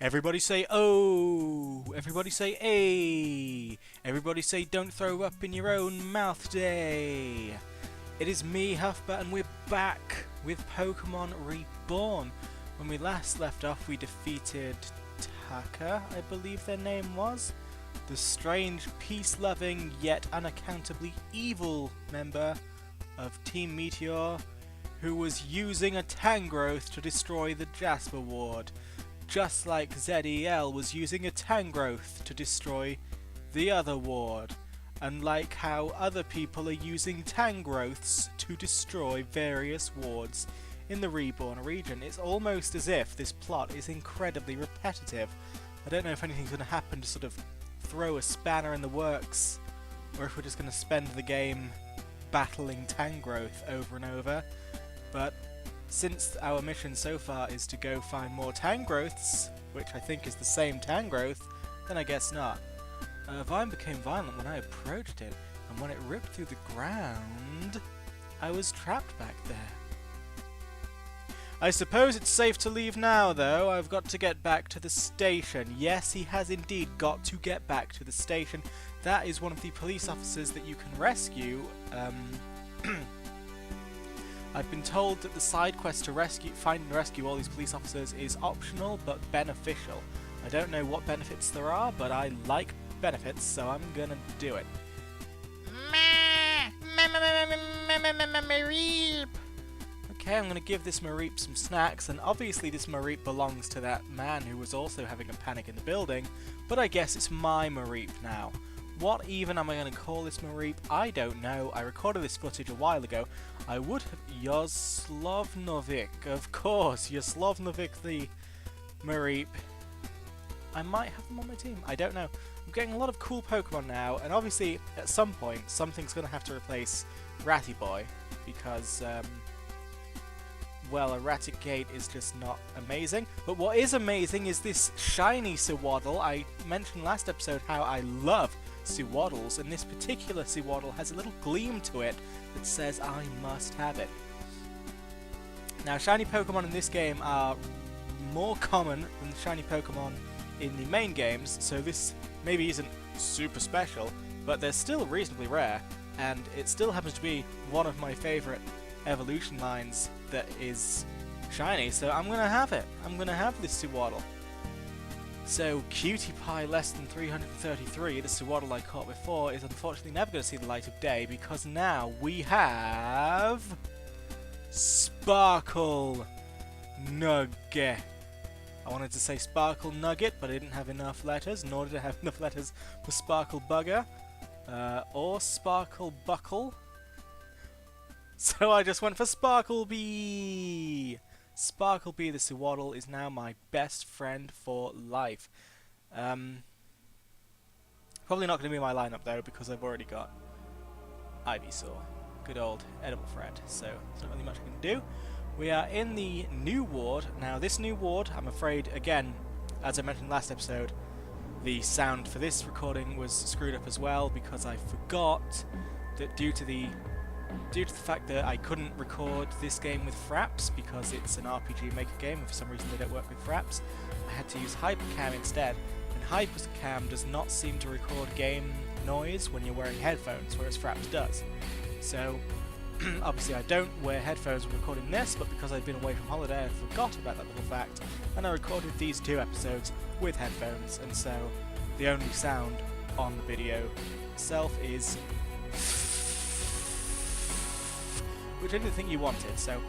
Everybody say oh! Everybody say A! Everybody say don't throw up in your own mouth day! It is me, Huffbuh, and we're back with Pokémon Reborn. When we last left off, we defeated Taka, I believe their name was. The strange, peace-loving, yet unaccountably evil member of Team Meteor, who was using a Tangrowth to destroy the Jasper Ward, just like ZEL was using a Tangrowth to destroy the other ward, and like how other people are using Tangrowths to destroy various wards in the Reborn region. It's almost as if this plot is incredibly repetitive. I don't know if anything's going to happen to sort of throw a spanner in the works, or if we're just going to spend the game battling Tangrowth over and over, but since our mission so far is to go find more Tangrowths, which I think is the same Tangrowth, then I guess not. Vine became violent when I approached it, and when it ripped through the ground, I was trapped back there. I suppose it's safe to leave now, though. I've got to get back to the station. Yes, he has indeed got to get back to the station. That is one of the police officers that you can rescue. I've been told that the side quest to find and rescue all these police officers is optional but beneficial. I don't know what benefits there are, but I like benefits, so I'm gonna do it. Okay, I'm gonna give this Mareep some snacks, and obviously this Mareep belongs to that man who was also having a panic in the building, but I guess it's my Mareep now. What even am I going to call this Mareep? I don't know. I recorded this footage a while ago. I would have... Yoslovnovic, of course. Yoslovnovic the Mareep. I might have them on my team. I don't know. I'm getting a lot of cool Pokemon now, and obviously at some point something's going to have to replace Ratty Boy, because, well, Eradicate is just not amazing. But what is amazing is this shiny Sewaddle. I mentioned last episode how I love Sewaddles, and this particular Sewaddle has a little gleam to it that says I must have it. Now, shiny Pokemon in this game are more common than the shiny Pokemon in the main games, so this maybe isn't super special, but they're still reasonably rare, and it still happens to be one of my favourite evolution lines that is shiny, so I'm gonna have it. I'm gonna have this Sewaddle. So, Cutie Pie less than 333, the Sewaddle I caught before, is unfortunately never going to see the light of day, because now we have... Sparkle Nugget. I wanted to say Sparkle Nugget, but I didn't have enough letters, nor did I have enough letters for Sparkle Bugger, or Sparkle Buckle. So I just went for Sparkle Bee! Sparkle Bee the Sewaddle is now my best friend for life. Probably not going to be my lineup though, because I've already got Ivysaur. Good old edible friend, so there's not really much I can do. We are in the new ward. Now this new ward, I'm afraid, again, as I mentioned last episode, the sound for this recording was screwed up as well, because I forgot that due to the fact that I couldn't record this game with Fraps, because it's an RPG Maker game and for some reason they don't work with Fraps, I had to use Hypercam instead, and Hypercam does not seem to record game noise when you're wearing headphones, whereas Fraps does. So, obviously I don't wear headphones when recording this, but because I've been away from holiday I forgot about that little fact, and I recorded these two episodes with headphones, and so the only sound on the video itself is... which I didn't think you wanted, so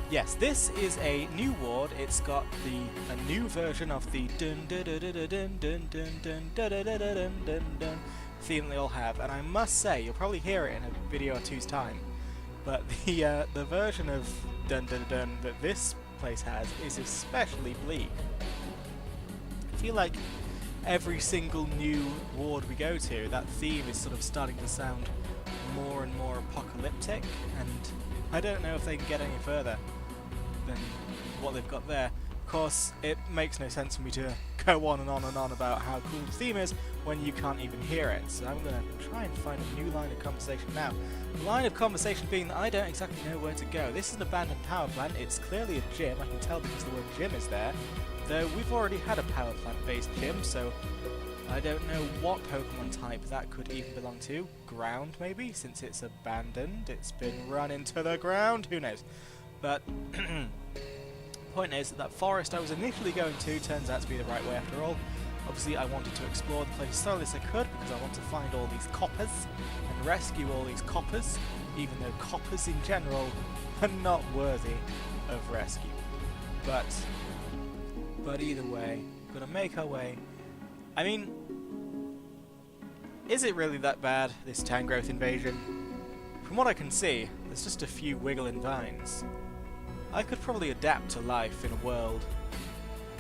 yes, this is a new ward. It's got a new version of the dun dun dun dun dun dun dun dun dun dun dun dun dun theme they all have, and I must say, you'll probably hear it in a video or two's time, but the version of dun dun dun that this place has is especially bleak. I feel like every single new ward we go to, that theme is sort of starting to sound more and more apocalyptic, and I don't know if they can get any further than what they've got there. Of course, it makes no sense for me to go on and on and on about how cool the theme is when you can't even hear it. So I'm going to try and find a new line of conversation now. The line of conversation being that I don't exactly know where to go. This is an abandoned power plant. It's clearly a gym. I can tell because the word gym is there. though we've already had a power plant-based gym, so I don't know what Pokemon type that could even belong to. Ground, maybe, since it's abandoned. It's been run into the ground, who knows. But, point is, that forest I was initially going to turns out to be the right way after all. Obviously, I wanted to explore the place as thoroughly as I could, because I want to find all these coppers, and rescue all these coppers, even though coppers in general are not worthy of rescue. But either way, we're gonna make our way. I mean, is it really that bad, this Tangrowth invasion? From what I can see, there's just a few wiggling vines. I could probably adapt to life in a world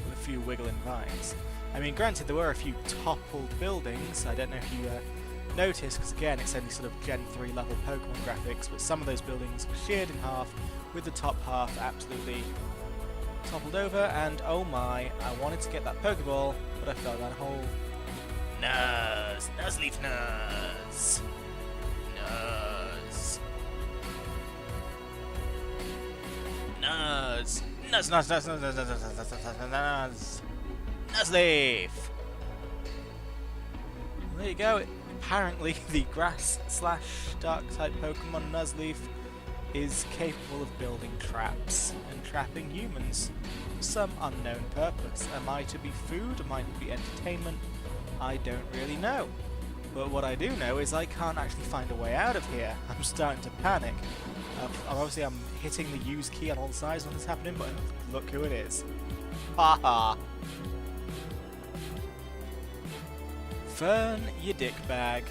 with a few wiggling vines. I mean, granted, there were a few toppled buildings. I don't know if you noticed, because again, it's only sort of Gen 3 level Pokemon graphics, but some of those buildings were sheared in half, with the top half absolutely toppled over, and oh my, I wanted to get that Pokeball, but I fell down a hole. Nuzleaf Nuz! Nuz! Nuz! Nuz, Nuz, Nuz, Nuz, Nuz, Nuz, Nuz, Nuz, Nuz! Nuzleaf! There you go. Apparently, the grass/dark type Pokemon Nuzleaf is capable of building traps and trapping humans for some unknown purpose. Am I to be food? Am I to be entertainment? I don't really know. But what I do know is I can't actually find a way out of here. I'm starting to panic. Obviously I'm hitting the use key on all sides when this is happening, but look who it is. Haha! Fern, you dickbag.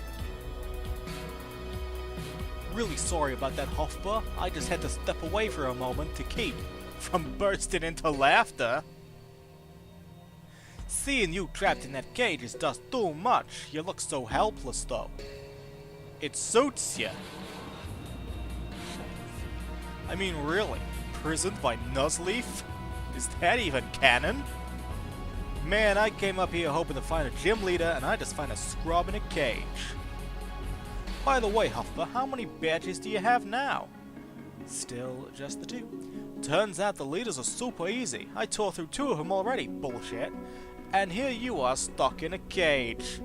Really sorry about that, Huffbuh. I just had to step away for a moment to keep from bursting into laughter. Seeing you trapped in that cage is just too much. You look so helpless, though. It suits you. I mean, really? Imprisoned by Nuzleaf? Is that even canon? Man, I came up here hoping to find a gym leader, and I just find a scrub in a cage. By the way, Huffbuh, how many badges do you have now? Still just the 2. Turns out the leaders are super easy. I tore through 2 of them already, bullshit. And here you are stuck in a cage.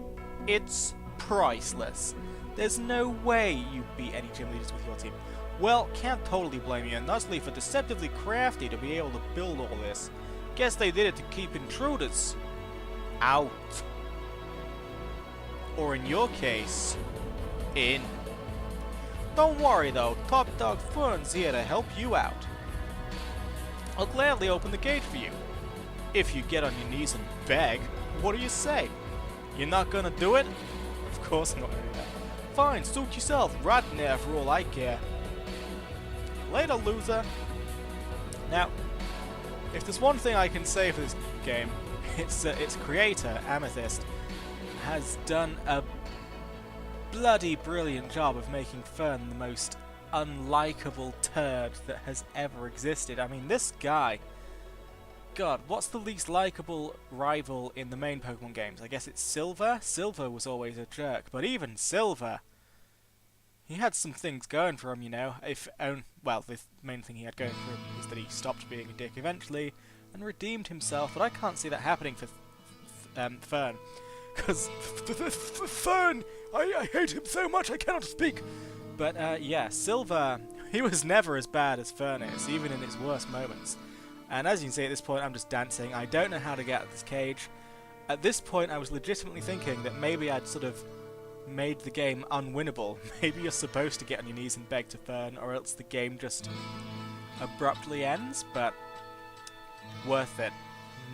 It's priceless. There's no way you beat any gym leaders with your team. Well, can't totally blame you, and Nuzleaf are deceptively crafty to be able to build all this. Guess they did it to keep intruders out. Or in your case, in. Don't worry though, Top Dog Fern's here to help you out. I'll gladly open the gate for you. If you get on your knees and beg, what do you say? You're not gonna do it? Of course I'm not gonna do that. Fine, suit yourself, right in there for all I care. Later, loser. Now, if there's one thing I can say for this game, it's its creator, Amethyst, has done a bloody brilliant job of making Fern the most unlikable turd that has ever existed. I mean, this guy... God, what's the least likable rival in the main Pokemon games? I guess it's Silver? Silver was always a jerk, but even Silver... He had some things going for him, you know. Well, the main thing he had going for him is that he stopped being a dick eventually and redeemed himself, but I can't see that happening for Fern. Because Fern! I hate him so much I cannot speak! But yeah, Silver, he was never as bad as Fern is, even in his worst moments. And as you can see at this point, I'm just dancing. I don't know how to get out of this cage. At this point, I was legitimately thinking that maybe I'd sort of made the game unwinnable. Maybe you're supposed to get on your knees and beg to Fern, or else the game just abruptly ends, but worth it.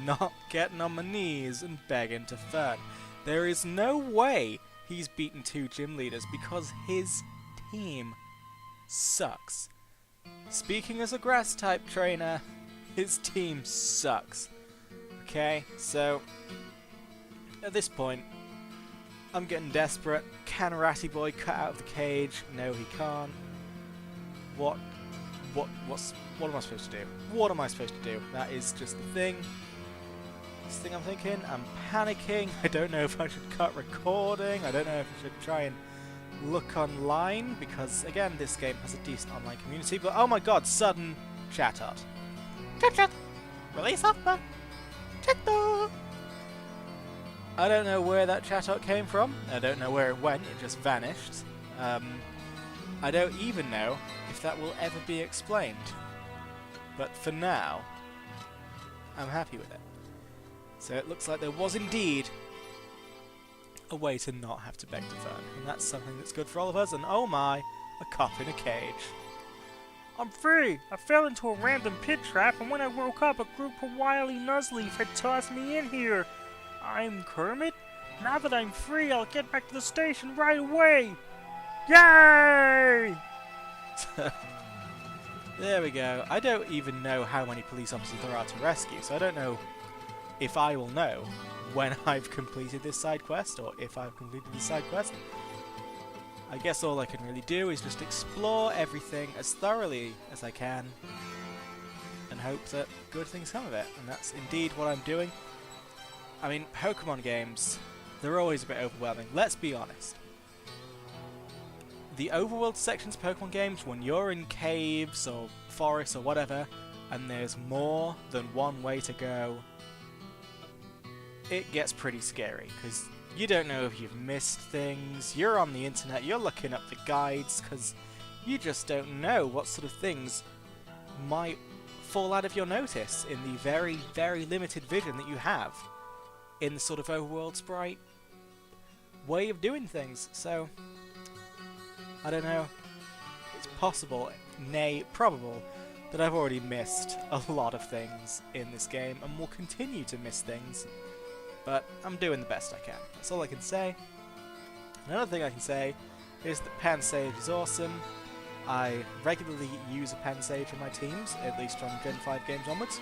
Not getting on my knees and begging to Fern. There is no way he's beaten 2 gym leaders because his team sucks. Speaking as a grass type trainer, his team sucks. Okay, so at this point, I'm getting desperate. Can Ratty Boy cut out of the cage? No, he can't. What am I supposed to do? What am I supposed to do? That is just the thing. This thing I'm thinking. I'm panicking. I don't know if I should cut recording. I don't know if I should try and look online, because again, this game has a decent online community. But oh my god, sudden chat art. Chat chat. Release Huffbuh. Chatto! I don't know where that Chatot came from. I don't know where it went. It just vanished. I don't even know if that will ever be explained. But for now, I'm happy with it. So it looks like there was indeed a way to not have to beg to fern. And that's something that's good for all of us. And oh my, a cop in a cage. I'm free! I fell into a random pit trap, and when I woke up, a group of wily Nuzleaf had tossed me in here. I'm Kermit. Now that I'm free, I'll get back to the station right away! Yay! There we go. I don't even know how many police officers there are to rescue, so I don't know if I will know when I've completed this side quest, or if I've completed this side quest. I guess all I can really do is just explore everything as thoroughly as I can and hope that good things come of it, and that's indeed what I'm doing. I mean, Pokémon games, they're always a bit overwhelming, let's be honest. The overworld sections of Pokémon games, when you're in caves or forests or whatever, and there's more than one way to go, it gets pretty scary, because you don't know if you've missed things, you're on the internet, you're looking up the guides, because you just don't know what sort of things might fall out of your notice in the very, very limited vision that you have in the sort of overworld sprite way of doing things. So, I don't know, it's possible, nay, probable, that I've already missed a lot of things in this game, and will continue to miss things. But I'm doing the best I can. That's all I can say. Another thing I can say is that Pansage is awesome. I regularly use a Pansage in my teams, at least from Gen 5 games onwards.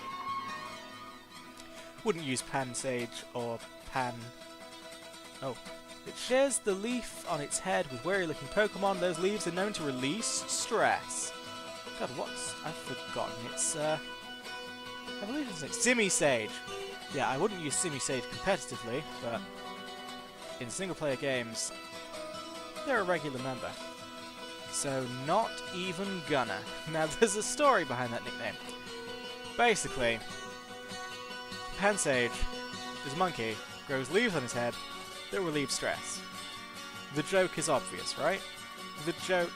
Wouldn't use Pansage or Pan... Oh. It shares the leaf on its head with wary-looking Pokemon. Those leaves are known to release stress. God, what's... I've forgotten. It's, I believe it's like Simisage. Yeah, I wouldn't use Simisage competitively, but in single-player games, they're a regular member. So, not even gonna. Now, there's a story behind that nickname. Basically, Pansage, this monkey, grows leaves on his head that relieve stress. The joke is obvious, right? The joke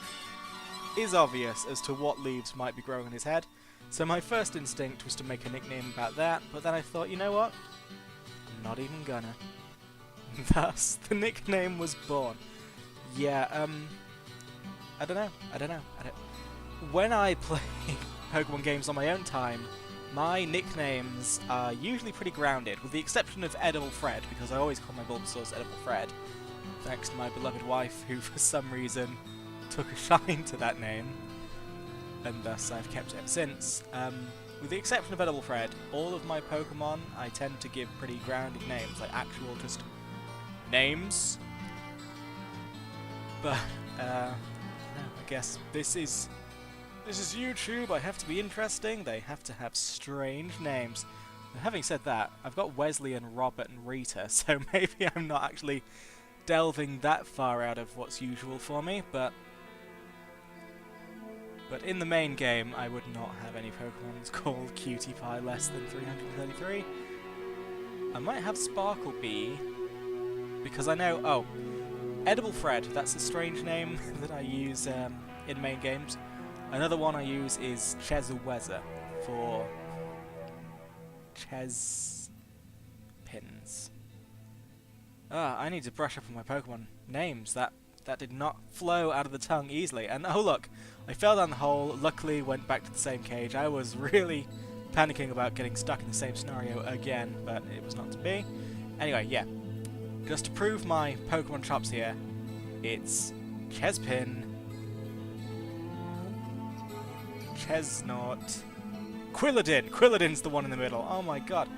is obvious as to what leaves might be growing on his head. So my first instinct was to make a nickname about that, but then I thought, you know what? I'm not even gonna. Thus, the nickname was born. Yeah, I don't know. When I play Pokemon games on my own time, my nicknames are usually pretty grounded, with the exception of Edible Fred, because I always call my Bulbasaurs Edible Fred, thanks to my beloved wife, who for some reason took a shine to that name, and thus I've kept it ever since. With the exception of Edible Fred, all of my Pokemon I tend to give pretty grounded names, like actual just names. But, no, I guess this is YouTube, I have to be interesting, they have to have strange names. And having said that, I've got Wesley and Robert and Rita, so maybe I'm not actually delving that far out of what's usual for me, but in the main game, I would not have any Pokemon called Cutie Pie less than 333. I might have Sparkle Bee, because I know, oh, Edible Fred, that's a strange name that I use in main games. Another one I use is Chezuweza for Ches Pins. I need to brush up on my Pokemon names. That did not flow out of the tongue easily. And oh look, I fell down the hole, luckily went back to the same cage. I was really panicking about getting stuck in the same scenario again, but it was not to be. Anyway, yeah. Just to prove my Pokemon chops here, it's Chespin, Chesnaught, Quilladin! Quilladin's the one in the middle. Oh my god.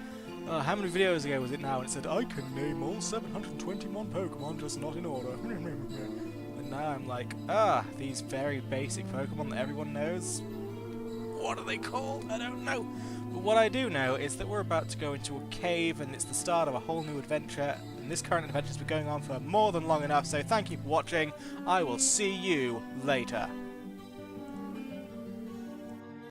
How many videos ago was it now? And it said, I can name all 721 Pokemon, just not in order. And now I'm like, these very basic Pokemon that everyone knows. What are they called? I don't know. But what I do know is that we're about to go into a cave, and it's the start of a whole new adventure. And this current adventure's been going on for more than long enough, so thank you for watching. I will see you later.